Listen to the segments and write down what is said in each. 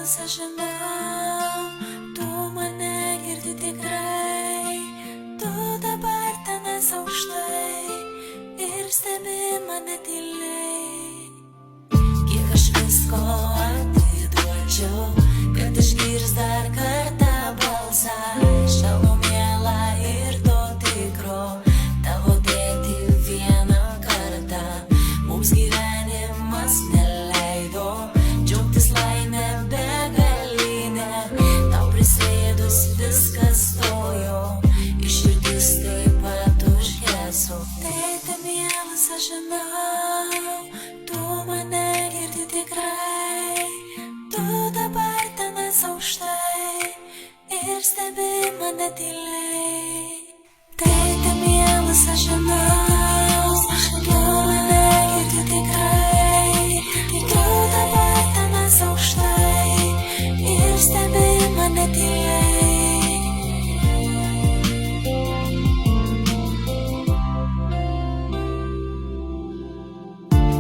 mielas, aš žinau, tu mane girdi tikrai, tu dabar tenais aukštai ir stebi mane tyliai. Kiek aš visko atiduočiau, kad išgirs dar kartą balsą, švelnų mielą ir to tikro, tavo dėti vieną kartą. Mums gyvenimas neleido džiaugtis laimę begalinę, tau prisėdus viskas stojo, iš širdis taip pat užgeso. Tėte mielas, aš žinau, tu mane girdi tikrai, tu dabar tenais aukštai ir stebi mane tyliai. Tėte mielas, aš žinau, tu mane girdi tikrai, tu dabar tenais aukštai ir stebi mane tyliai.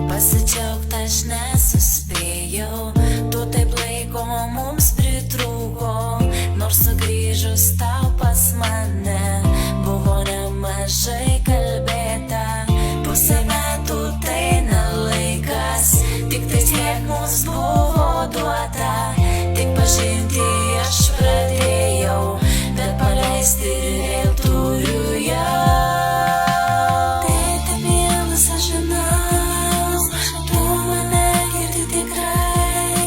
Pasidžiaugt aš nesuspėjau, tu taip laiko mums pritrūko, nors sugrįžus tau pas mane buvo nemažai kalbėta. Pusę metų tai nelaikas, tik tai tiek mums buvo duota, tik pažinti aš pradėjau, bet paleisti vėl turiu jau. Tėte mielas, aš žinau, tu mane girdi tikrai,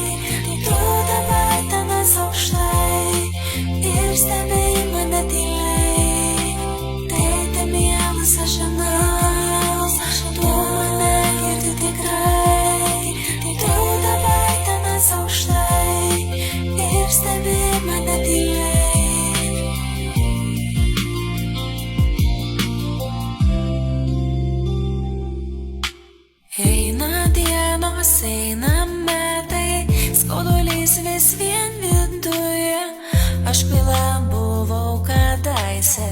tu dabar tenais aukštai ir stebi mane tyliai. Tėte mielas, aš žinau, tu mane girdi tikrai, tu dabar tenais aukštai ir stebi mane tyliai. Eina dienos, eina metai, skaudulys vis vien viduje. Aš kvaila buvau kadaise,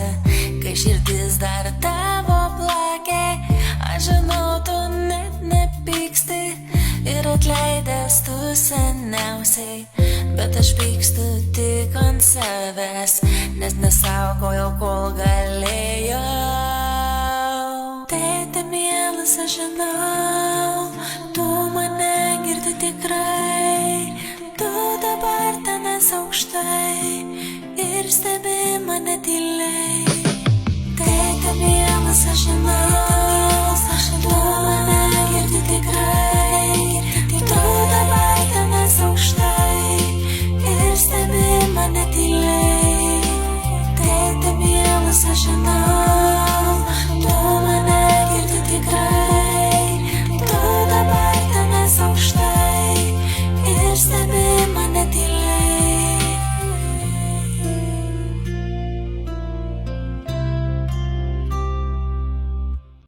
kai širdis dar tavo plakė. Aš žinau, tu net nepyksti ir atleidęs tu seniausiai, bet aš pykstu tik ant savęs, nes nesaugojau, kol galėjau. Tėte mielas, aš žinau, tu mane girdi tikrai, tu dabar tenais aukštai ir stebi mane tyliai. Tėte mielas, aš žinau,